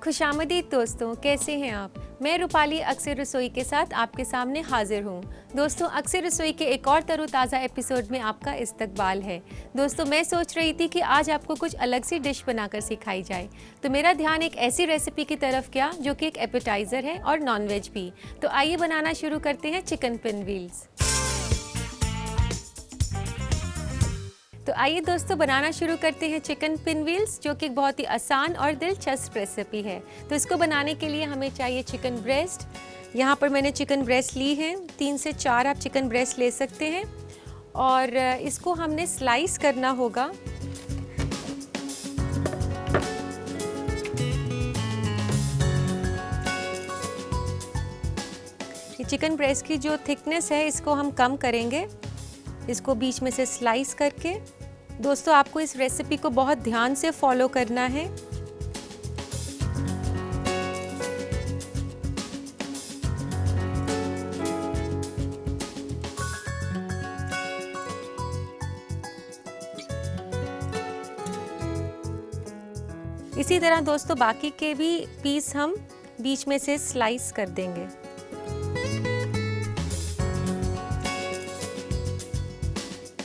खुशामदीद दोस्तों, कैसे हैं आप। मैं रूपाली अक्सर रसोई के साथ आपके सामने हाजिर हूँ। दोस्तों, अक्सर रसोई के एक और तरोताज़ा एपिसोड में आपका इस्तकबाल है। दोस्तों, मैं सोच रही थी कि आज आपको कुछ अलग सी डिश बनाकर सिखाई जाए, तो मेरा ध्यान एक ऐसी रेसिपी की तरफ गया जो कि एक एपेटाइज़र है और नॉनवेज भी। तो आइए बनाना शुरू करते हैं चिकन पिन व्हील्स। तो आइए दोस्तों, बनाना शुरू करते हैं चिकन पिन व्हील्स, जो कि एक बहुत ही आसान और दिलचस्प रेसिपी है। तो इसको बनाने के लिए हमें चाहिए चिकन ब्रेस्ट। यहाँ पर मैंने चिकन ब्रेस्ट ली है, 3 से 4 आप चिकन ब्रेस्ट ले सकते हैं और इसको हमने स्लाइस करना होगा। ये चिकन ब्रेस्ट की जो थिकनेस है इसको हम कम करेंगे, इसको बीच में से स्लाइस करके। दोस्तों, आपको इस रेसिपी को बहुत ध्यान से फॉलो करना है। इसी तरह दोस्तों बाकी के भी पीस हम बीच में से स्लाइस कर देंगे।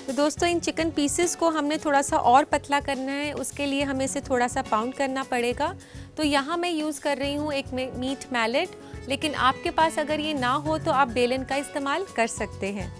तो दोस्तों, इन चिकन पीसेस को हमने थोड़ा सा और पतला करना है, उसके लिए हमें इसे थोड़ा सा पाउंड करना पड़ेगा। तो यहाँ मैं यूज़ कर रही हूँ एक मीट मैलेट, लेकिन आपके पास अगर ये ना हो तो आप बेलन का इस्तेमाल कर सकते हैं।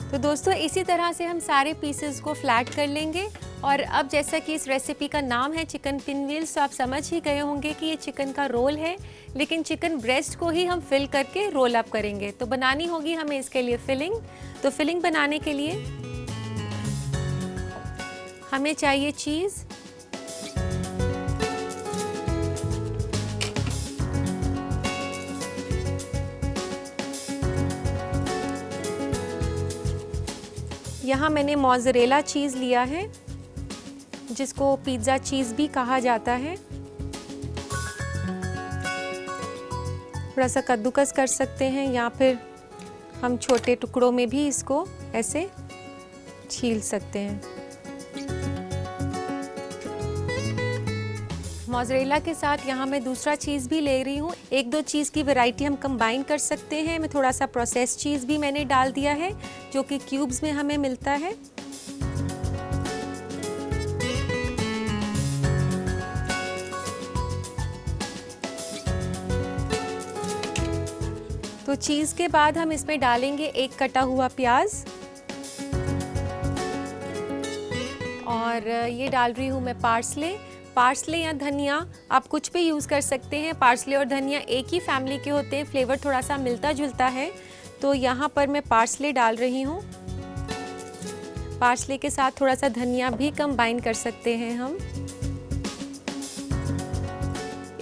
तो दोस्तों, इसी तरह से हम सारे पीसेस को फ्लैट कर लेंगे। और अब जैसा कि इस रेसिपी का नाम है चिकन पिन व्हील्स, तो आप समझ ही गए होंगे कि ये चिकन का रोल है, लेकिन चिकन ब्रेस्ट को ही हम फिल करके रोल अप करेंगे। तो बनानी होगी हमें इसके लिए फिलिंग। तो फिलिंग बनाने के लिए हमें चाहिए चीज़, यहाँ मैंने मोज़रेला चीज़ लिया है, जिसको पिज़्ज़ा चीज़ भी कहा जाता है। थोड़ा सा कद्दूकस कर सकते हैं या फिर हम छोटे टुकड़ों में भी इसको ऐसे छील सकते हैं। मोज़रेला के साथ यहाँ मैं दूसरा चीज़ भी ले रही हूँ। 1-2 चीज़ की वैरायटी हम कंबाइन कर सकते हैं। मैं थोड़ा सा प्रोसेस चीज़ भी मैंने डाल दिया है, जो कि क्यूब्स में हमें मिलता है। तो चीज़ के बाद हम इसमें डालेंगे एक कटा हुआ प्याज, और ये डाल रही हूँ मैं पार्सले या धनिया, आप कुछ भी यूज़ कर सकते हैं। पार्सले और धनिया एक ही फैमिली के होते हैं, फ्लेवर थोड़ा सा मिलता जुलता है। तो यहाँ पर मैं पार्सले डाल रही हूँ। पार्सले के साथ थोड़ा सा धनिया भी कंबाइन कर सकते हैं हम।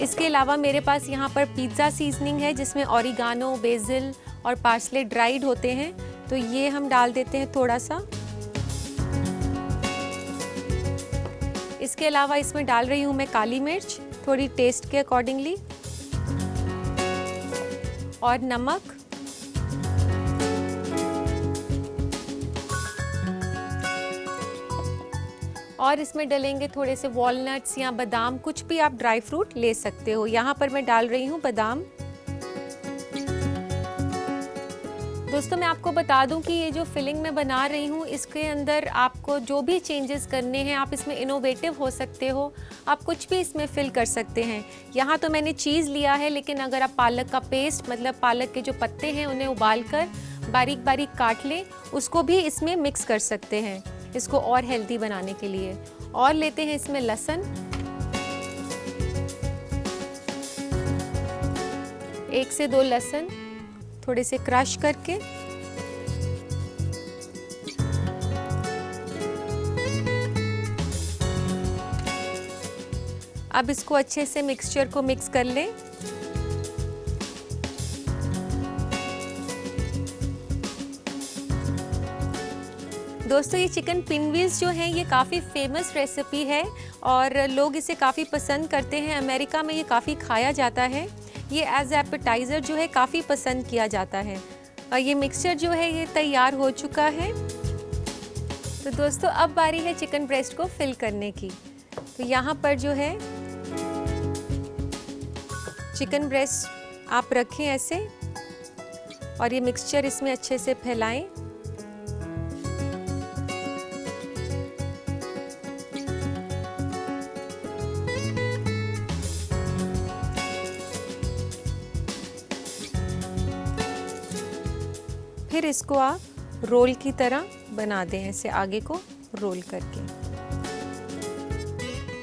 इसके अलावा मेरे पास यहाँ पर पिज़्ज़ा सीजनिंग है, जिसमें ऑरिगानो, बेसिल और पार्सले ड्राइड होते हैं। तो ये हम डाल देते हैं थोड़ा सा। इसके अलावा इसमें डाल रही हूँ मैं काली मिर्च, थोड़ी टेस्ट के अकॉर्डिंगली, और नमक, और इसमें डलेंगे थोड़े से वॉलनट्स या बादाम, कुछ भी आप ड्राई फ्रूट ले सकते हो। यहाँ पर मैं डाल रही हूँ बादाम। दोस्तों, मैं आपको बता दूं कि ये जो फिलिंग मैं बना रही हूँ, इसके अंदर आपको जो भी चेंजेस करने हैं आप इसमें इनोवेटिव हो सकते हो, आप कुछ भी इसमें फिल कर सकते हैं। यहाँ तो मैंने चीज़ लिया है, लेकिन अगर आप पालक का पेस्ट, मतलब पालक के जो पत्ते हैं उन्हें उबालकर बारीक बारीक काट लें, उसको भी इसमें मिक्स कर सकते हैं, इसको और हेल्दी बनाने के लिए। और लेते हैं इसमें लहसुन, 1 से 2 लहसुन थोड़े से क्रश करके। अब इसको अच्छे से मिक्सचर को मिक्स कर लें। दोस्तों ये चिकन पिनव्हील्स जो हैं ये काफ़ी फेमस रेसिपी है और लोग इसे काफ़ी पसंद करते हैं। अमेरिका में ये काफ़ी खाया जाता है। ये एज एपेटाइज़र जो है काफ़ी पसंद किया जाता है। और ये मिक्सचर जो है ये तैयार हो चुका है। तो दोस्तों अब बारी है चिकन ब्रेस्ट को फिल करने की। तो यहाँ पर जो है चिकन ब्रेस्ट आप रखें ऐसे और ये मिक्सचर इसमें अच्छे से फैलाएं। फिर इसको आप रोल की तरह बना दें, ऐसे आगे को रोल करके।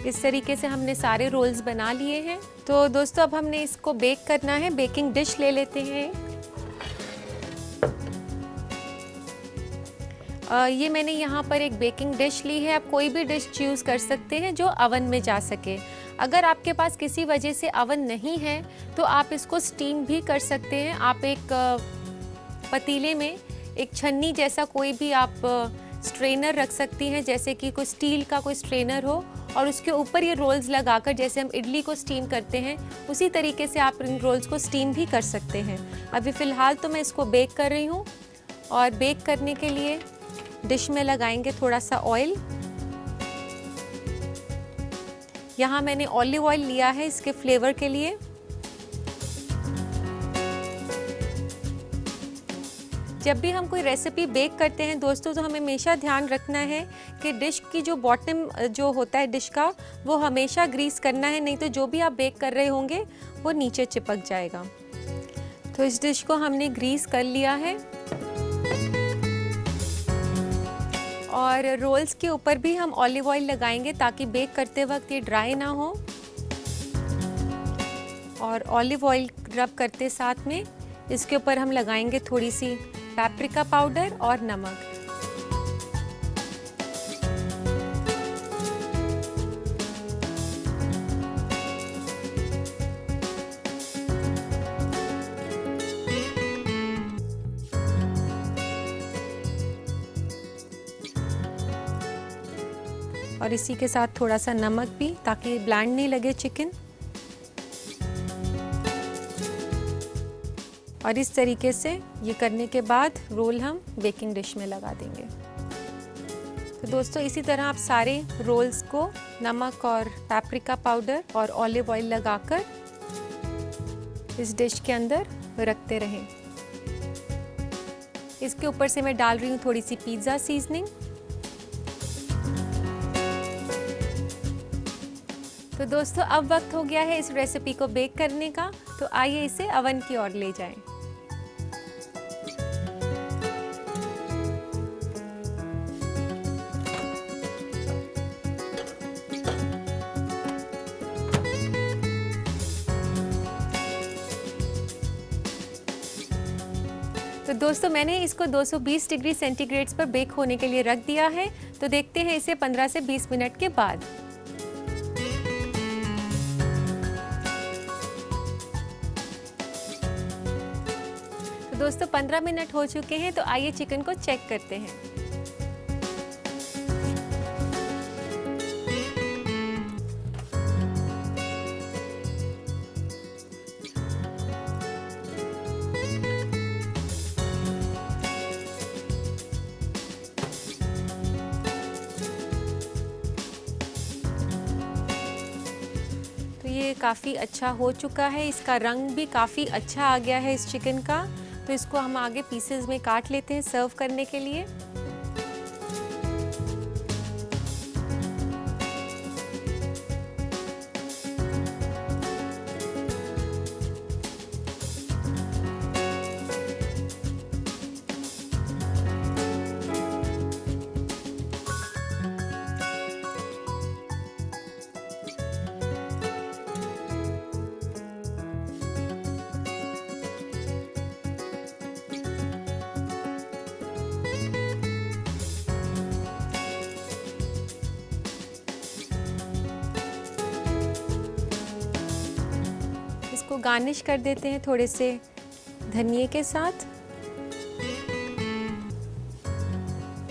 इस तरीके से हमने सारे रोल्स बना लिए हैं। तो दोस्तों अब हमने इसको बेक करना है। बेकिंग डिश ले लेते हैं। ये मैंने यहाँ पर एक बेकिंग डिश ली है। आप कोई भी डिश चूज़ कर सकते हैं जो अवन में जा सके। अगर आपके पास किसी वजह से अवन नहीं है तो आप इसको स्टीम भी कर सकते हैं। आप एक पतीले में एक छन्नी जैसा कोई भी आप स्ट्रेनर रख सकती हैं, जैसे कि कोई स्टील का कोई स्ट्रेनर हो, और उसके ऊपर ये रोल्स लगाकर जैसे हम इडली को स्टीम करते हैं उसी तरीके से आप इन रोल्स को स्टीम भी कर सकते हैं। अभी फ़िलहाल तो मैं इसको बेक कर रही हूँ और बेक करने के लिए डिश में लगाएंगे थोड़ा सा ऑयल। यहाँ मैंने ऑलिव ऑयल लिया है इसके फ्लेवर के लिए। जब भी हम कोई रेसिपी बेक करते हैं दोस्तों तो हमें हमेशा ध्यान रखना है कि डिश की जो बॉटम जो होता है डिश का वो हमेशा ग्रीस करना है, नहीं तो जो भी आप बेक कर रहे होंगे वो नीचे चिपक जाएगा। तो इस डिश को हमने ग्रीस कर लिया है और रोल्स के ऊपर भी हम ऑलिव ऑयल लगाएंगे ताकि बेक करते वक्त ये ड्राई ना हो। और ऑलिव ऑयल रब करते साथ में इसके ऊपर हम लगाएंगे थोड़ी सी पैप्रिका पाउडर और नमक। और इसी के साथ थोड़ा सा नमक भी, ताकि ब्लैंड नहीं लगे चिकन। और इस तरीके से ये करने के बाद रोल हम बेकिंग डिश में लगा देंगे। तो दोस्तों इसी तरह आप सारे रोल्स को नमक और पैप्रिका पाउडर और ऑलिव ऑयल लगाकर इस डिश के अंदर रखते रहें। इसके ऊपर से मैं डाल रही हूँ थोड़ी सी पिज़्ज़ा सीजनिंग। तो दोस्तों अब वक्त हो गया है इस रेसिपी को बेक करने का। तो आइए इसे अवन की ओर ले जाएं। तो दोस्तों मैंने इसको 220 डिग्री सेंटीग्रेड पर बेक होने के लिए रख दिया है। तो देखते हैं इसे 15 से 20 मिनट के बाद। दोस्तों 15 मिनट हो चुके हैं। तो आइए चिकन को चेक करते हैं। तो ये काफ़ी अच्छा हो चुका है। इसका रंग भी काफ़ी अच्छा आ गया है इस चिकन का। तो इसको हम आगे पीसेस में काट लेते हैं सर्व करने के लिए। इसको गार्निश कर देते हैं थोड़े से धनिए के साथ।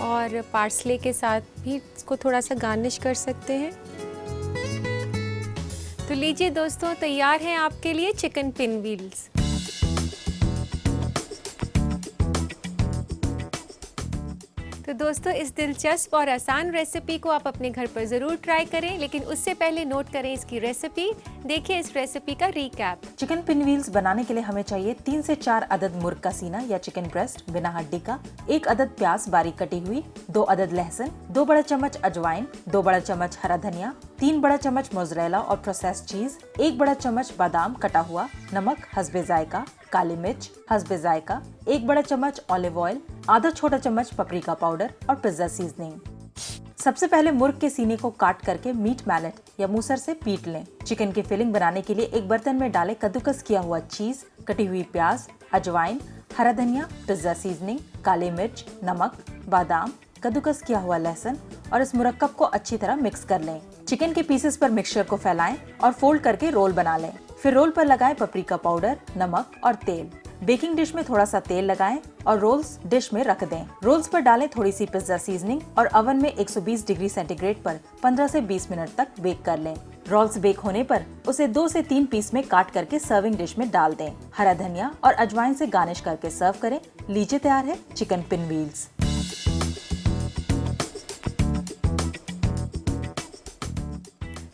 और पार्सले के साथ भी इसको थोड़ा सा गार्निश कर सकते हैं। तो लीजिए दोस्तों, तैयार है आपके लिए चिकन पिन व्हील्स। तो दोस्तों, इस दिलचस्प और आसान रेसिपी को आप अपने घर पर ज़रूर ट्राई करें, लेकिन उससे पहले नोट करें इसकी रेसिपी। देखिए इस रेसिपी का रिकैप। चिकन पिन व्हील्स बनाने के लिए हमें चाहिए 3 से 4 अदद मुर्ग का सीना या चिकन ब्रेस्ट बिना हड्डी का, 1 अदद प्याज बारीक कटी हुई, 2 अदद लहसुन, 2 बड़ा चम्मच अजवाइन, 2 बड़ा चम्मच हरा धनिया, 3 बड़ा चम्मच मोज़रेला और प्रोसेस्ड चीज, 1 बड़ा चम्मच बादाम कटा हुआ, नमक हस्बे जायका, काली मिर्च हस्बे जायका, 1 बड़ा चम्मच ऑलिव ऑयल, आधा छोटा चम्मच पपरिका पाउडर और पिज्जा सीजनिंग। सबसे पहले मुर्ग के सीने को काट करके मीट मैलेट या मूसर से पीट लें। चिकन की फिलिंग बनाने के लिए एक बर्तन में डालें कद्दूकस किया हुआ चीज, कटी हुई प्याज, अजवाइन, हरा धनिया, पिज्जा सीजनिंग, काली मिर्च, नमक, बादाम, कद्दूकस किया हुआ लहसुन और इस मुरक्कब को अच्छी तरह मिक्स कर लें। चिकन के पीसेस पर मिक्सचर को फैलाएं और फोल्ड करके रोल बना लें। फिर रोल पर लगाएं पपरिका पाउडर, नमक और तेल। बेकिंग डिश में थोड़ा सा तेल लगाएं और रोल्स डिश में रख दें। रोल्स पर डालें थोड़ी सी पिज्जा सीजनिंग और ओवन में 120 डिग्री सेंटीग्रेड पर 15 से 20 मिनट तक बेक कर लें। रोल्स बेक होने पर उसे 2 से 3 पीस में काट करके सर्विंग डिश में डाल दें। हरा धनिया और अजवाइन से गार्निश करके सर्व करें। लीजिए तैयार है चिकन पिन व्हील्स।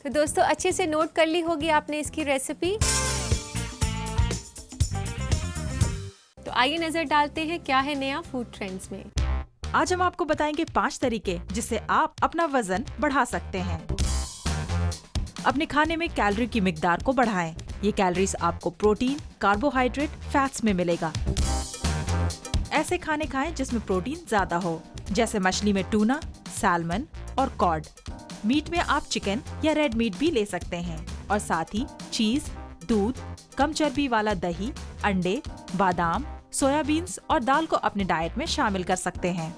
तो दोस्तों, अच्छे से नोट कर ली होगी आपने इसकी रेसिपी। तो आइए नजर डालते हैं क्या है नया फूड ट्रेंड्स में। आज हम आपको बताएंगे 5 तरीके जिससे आप अपना वजन बढ़ा सकते हैं। अपने खाने में कैलोरी की मिकदार को बढ़ाएं। ये कैलोरीज आपको प्रोटीन, कार्बोहाइड्रेट, फैट्स में मिलेगा। ऐसे खाने खाएं जिसमें प्रोटीन ज्यादा हो, जैसे मछली में टूना, सैल्मन और कॉड। मीट में आप चिकन या रेड मीट भी ले सकते हैं और साथ ही चीज, दूध, कम चर्बी वाला दही, अंडे, बादाम, सोयाबीन्स और दाल को अपने डाइट में शामिल कर सकते हैं।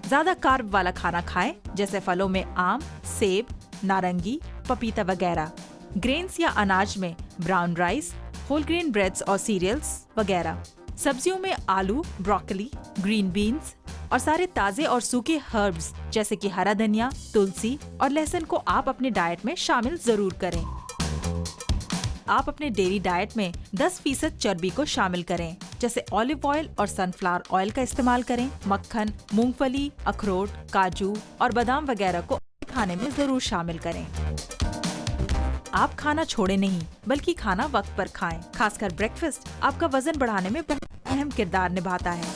ज्यादा कार्ब वाला खाना खाएं, जैसे फलों में आम, सेब, नारंगी, पपीता वगैरह। ग्रेन्स या अनाज में brown rice, whole grain breads और सीरियल्स वगैरह। सब्जियों में आलू, ब्रोकली, ग्रीन बीन्स और सारे ताजे और सूखे हर्ब्स जैसे कि हरा धनिया, तुलसी और लहसुन को आप अपने डाइट में शामिल जरूर करें। आप अपने डेली डाइट में 10% चर्बी को शामिल करें, जैसे ऑलिव ऑयल और सनफ्लावर ऑयल का इस्तेमाल करें। मक्खन, मूंगफली, अखरोट, काजू और बादाम वगैरह को खाने में जरूर शामिल करें। आप खाना छोड़े नहीं, बल्कि खाना वक्त पर खाएं। खासकर ब्रेकफास्ट आपका वजन बढ़ाने में अहम किरदार निभाता है।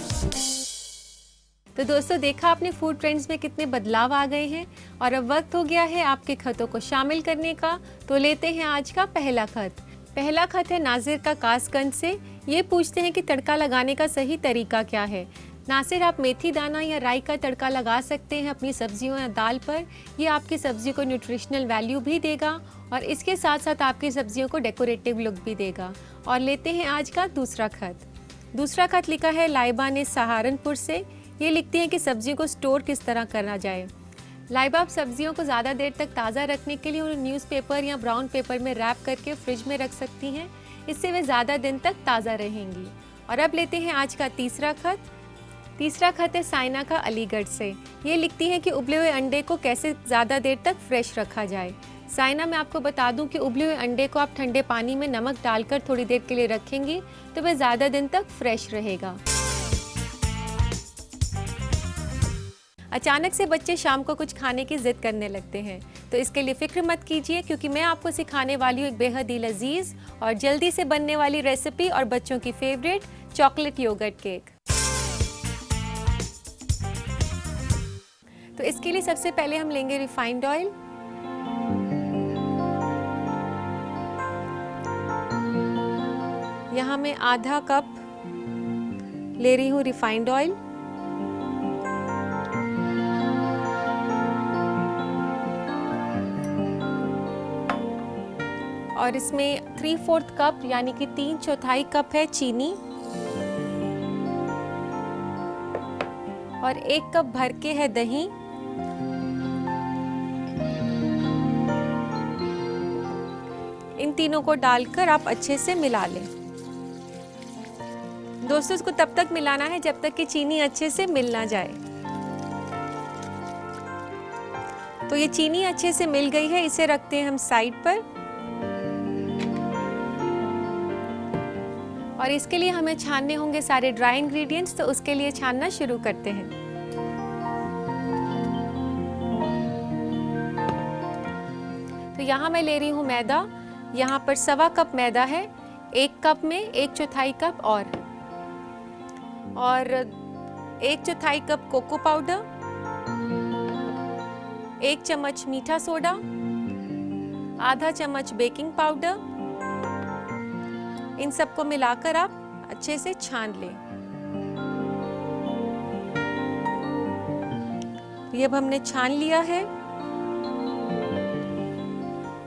तो दोस्तों, देखा आपने फूड ट्रेंड्स में कितने बदलाव आ गए हैं और अब वक्त हो गया है आपके खतों को शामिल करने का। तो लेते हैं आज का पहला खत। पहला खत है नासिर का कासगंज से। ये पूछते हैं कि तड़का लगाने का सही तरीका क्या है। नासिर, आप मेथी दाना या राई का तड़का लगा सकते हैं अपनी सब्जियों या दाल पर। ये आपकी सब्जी को न्यूट्रिशनल वैल्यू भी देगा और इसके साथ साथ आपकी सब्जियों को डेकोरेटिव लुक भी देगा। और लेते हैं आज का दूसरा खत। दूसरा खत लिखा है लाइबा ने सहारनपुर से। ये लिखती हैं कि सब्जियों को स्टोर किस तरह करना जाए। लाइबा, आप सब्जियों को ज़्यादा देर तक ताज़ा रखने के लिए उन्हें न्यूज़पेपर या ब्राउन पेपर में रैप करके फ्रिज में रख सकती हैं। इससे वे ज़्यादा दिन तक ताज़ा रहेंगी। और अब लेते हैं आज का तीसरा खत। तीसरा खत है साइना का अलीगढ़ से। ये लिखती हैं कि उबले हुए अंडे को कैसे ज़्यादा देर तक फ्रेश रखा जाए। साइना, मैं आपको बता दूं कि उबले हुए अंडे को आप ठंडे पानी में नमक डालकर थोड़ी देर के लिए रखेंगी तो वह ज़्यादा दिन तक फ्रेश रहेगा। अचानक से बच्चे शाम को कुछ खाने की जिद करने लगते हैं, तो इसके लिए फिक्र मत कीजिए, क्योंकि मैं आपको सिखाने वाली हूँ एक बेहद ही लजीज और जल्दी से बनने वाली रेसिपी और बच्चों की फेवरेट चॉकलेट योगर्ट केक। तो इसके लिए सबसे पहले हम लेंगे रिफाइंड ऑयल। यहाँ मैं आधा कप ले रही हूँ रिफाइंड ऑयल। और इसमें 3/4 कप यानी कि 3/4 कप है चीनी और 1 कप भर के है दही। इन तीनों को डालकर आप अच्छे से मिला लें। दोस्तों, इसको तब तक मिलाना है जब तक कि चीनी अच्छे से मिल ना जाए। तो ये चीनी अच्छे से मिल गई है, इसे रखते हैं हम साइड पर। और इसके लिए हमें छानने होंगे सारे ड्राई इंग्रेडिएंट्स, तो उसके लिए छानना शुरू करते हैं। तो यहाँ मैं ले रही हूँ मैदा। यहाँ पर 1.25 कप मैदा है। 1 कप में 1/4 कप और 1/4 कप कोको पाउडर, 1 चम्मच मीठा सोडा, आधा चम्मच बेकिंग पाउडर। इन सबको मिलाकर आप अच्छे से छान लें। ये अब हमने छान लिया है।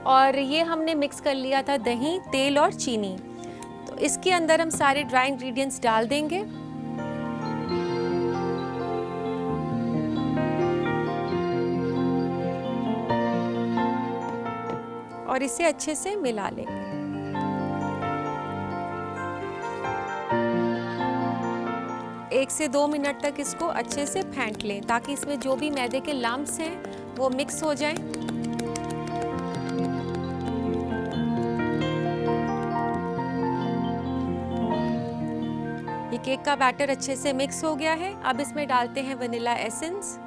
और ये हमने मिक्स कर लिया था दही, तेल और चीनी। तो इसके अंदर हम सारे ड्राई इंग्रेडिएंट्स डाल देंगे और इसे अच्छे से मिला लेंगे। एक से 2 मिनट तक इसको अच्छे से फेंट लें ताकि इसमें जो भी मैदे के लम्प्स हैं वो मिक्स हो जाएं। ये केक का बैटर अच्छे से मिक्स हो गया है। अब इसमें डालते हैं वनीला एसेंस।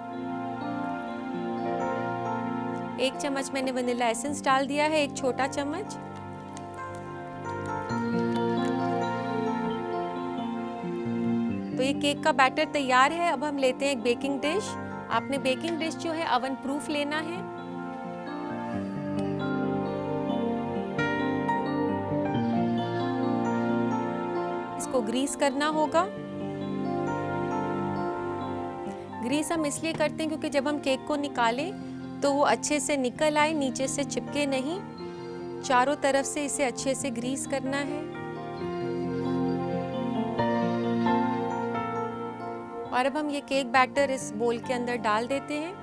1 चम्मच मैंने वनीला एसेंस डाल दिया है, 1 छोटा चम्मच। तो ये केक का बैटर तैयार है। अब हम लेते हैं एक बेकिंग डिश। आपने बेकिंग डिश जो है ओवन प्रूफ लेना है। इसको ग्रीस करना होगा। ग्रीस हम इसलिए करते हैं क्योंकि जब हम केक को निकालें तो वो अच्छे से निकल आए, नीचे से चिपके नहीं। चारों तरफ से इसे अच्छे से ग्रीस करना है। और अब हम ये केक बैटर इस बोल के अंदर डाल देते हैं।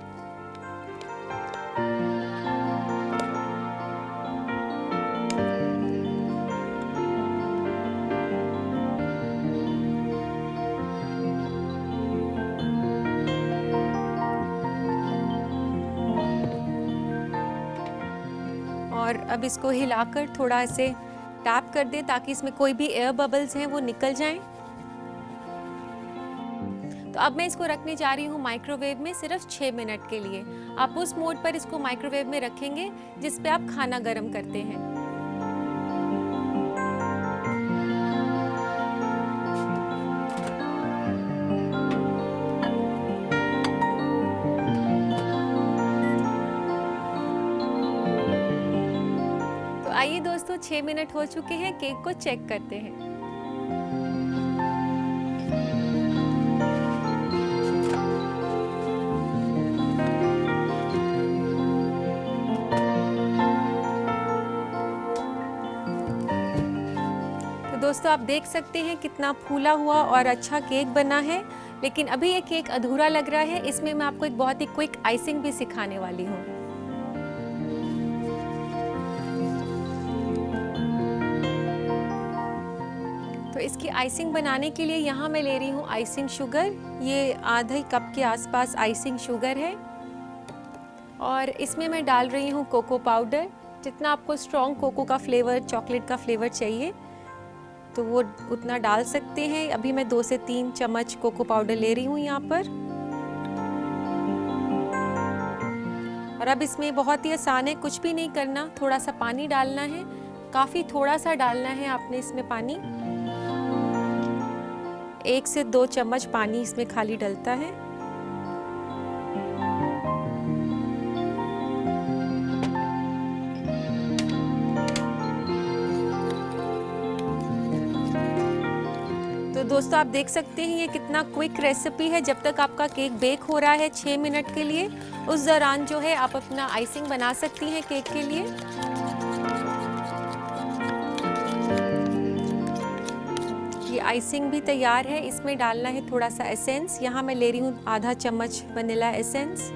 और अब इसको हिलाकर थोड़ा ऐसे टैप कर दें ताकि इसमें कोई भी एयर बबल्स हैं वो निकल जाएं। तो अब मैं इसको रखने जा रही हूँ माइक्रोवेव में सिर्फ 6 मिनट के लिए। आप उस मोड पर इसको माइक्रोवेव में रखेंगे जिस पे आप खाना गर्म करते हैं। तो आइए दोस्तों, 6 मिनट हो चुके हैं। केक को चेक करते हैं। दोस्तों आप देख सकते हैं कितना फूला हुआ और अच्छा केक बना है। लेकिन अभी ये केक अधूरा लग रहा है। इसमें मैं आपको एक बहुत ही क्विक आइसिंग भी सिखाने वाली हूँ। तो इसकी आइसिंग बनाने के लिए यहाँ मैं ले रही हूँ आइसिंग शुगर। ये आधे कप के आसपास आइसिंग शुगर है। और इसमें मैं डाल रही हूँ कोको पाउडर। जितना आपको स्ट्रॉन्ग कोको का फ्लेवर, चॉकलेट का फ्लेवर चाहिए तो वो उतना डाल सकते हैं। अभी मैं 2 से 3 चम्मच कोको पाउडर ले रही हूँ यहाँ पर। और अब इसमें बहुत ही आसान है, कुछ भी नहीं करना, थोड़ा सा पानी डालना है। काफ़ी थोड़ा सा डालना है आपने इसमें पानी। 1 से 2 चम्मच पानी इसमें खाली डलता है। तो दोस्तों आप देख सकते हैं ये कितना क्विक रेसिपी है। जब तक आपका केक बेक हो रहा है 6 मिनट के लिए, उस दौरान जो है आप अपना आइसिंग बना सकती हैं केक के लिए। ये आइसिंग भी तैयार है। इसमें डालना है थोड़ा सा एसेंस। यहाँ मैं ले रही हूँ आधा चम्मच वनीला एसेंस।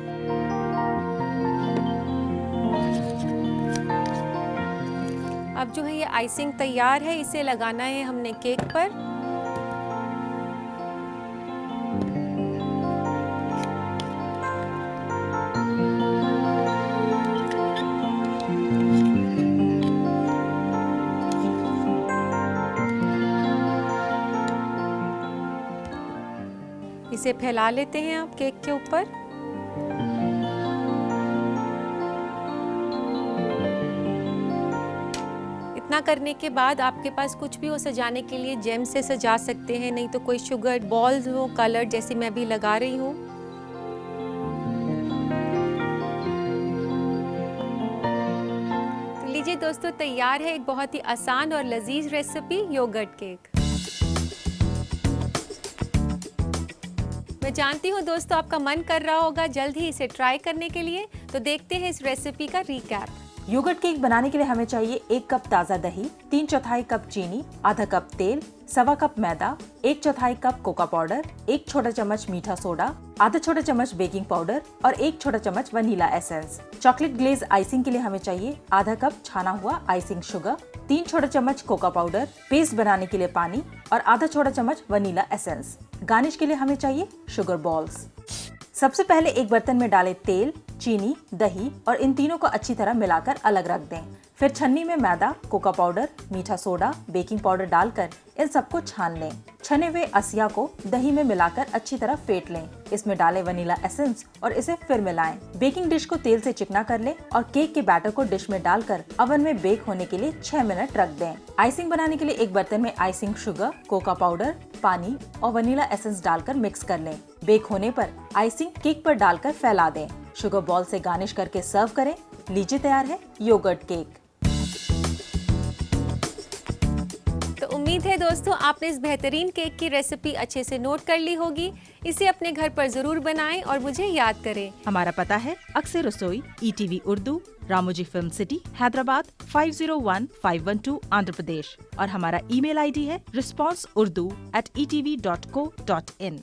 अब जो है ये आइसिंग तैयार है, इसे लगाना है हमने केक पर। इसे फैला लेते हैं आप केक के ऊपर। इतना करने के बाद आपके पास कुछ भी हो सजाने के लिए जेम से सजा सकते हैं, नहीं तो कोई शुगर बॉल्स हो कलर, जैसे मैं भी लगा रही हूँ। तो लीजिए दोस्तों, तैयार है एक बहुत ही आसान और लजीज रेसिपी, योगर्ट केक। मैं जानती हूँ दोस्तों आपका मन कर रहा होगा जल्द ही इसे ट्राई करने के लिए, तो देखते हैं इस रेसिपी का रिकैप। योगर्ट केक बनाने के लिए हमें चाहिए 1 कप ताज़ा दही, 3/4 कप चीनी, आधा कप तेल, 1/4 कप मैदा, 1/4 कप कोका पाउडर, 1 छोटा चम्मच मीठा सोडा, आधा छोटा चम्मच बेकिंग पाउडर और 1 छोटा चम्मच vanilla essence. Chocolate glaze icing के लिए हमें चाहिए आधा कप छाना हुआ आइसिंग शुगर, 3 छोटा चम्मच कोका पाउडर, पेस्ट बनाने के लिए पानी और आधा छोटा चम्मच वनीला एसेंस। गार्निश के लिए हमें चाहिए शुगर बॉल्स। सबसे पहले एक बर्तन में डालें तेल, चीनी, दही और इन तीनों को अच्छी तरह मिलाकर अलग रख दें। फिर छन्नी में मैदा, कोका पाउडर, मीठा सोडा, बेकिंग पाउडर डालकर इन सबको छान लें। छने हुए असिया को दही में मिलाकर अच्छी तरह फेंट लें। इसमें डालें वनीला एसेंस और इसे फिर मिलाएं। बेकिंग डिश को तेल से चिकना कर लें और केक के बैटर को डिश में डालकर ओवन में बेक होने के लिए 6 मिनट रख दें। आइसिंग बनाने के लिए एक बर्तन में आइसिंग शुगर, कोका पाउडर, पानी और वनीला एसेंस डालकर मिक्स कर लें। बेक होने पर आइसिंग केक पर डालकर फैला दें। शुगर बॉल से गार्निश करके सर्व करें। लीजिए तैयार है योगर्ट केक। तो उम्मीद है दोस्तों आपने इस बेहतरीन केक की रेसिपी अच्छे से नोट कर ली होगी। इसे अपने घर पर जरूर बनाएं और मुझे याद करें। हमारा पता है अक्सर रसोई, ETV Urdu, Ramoji film city, Hyderabad 501512, Andhra Pradesh. और हमारा ईमेल ID है responseurdu@etv.co.in।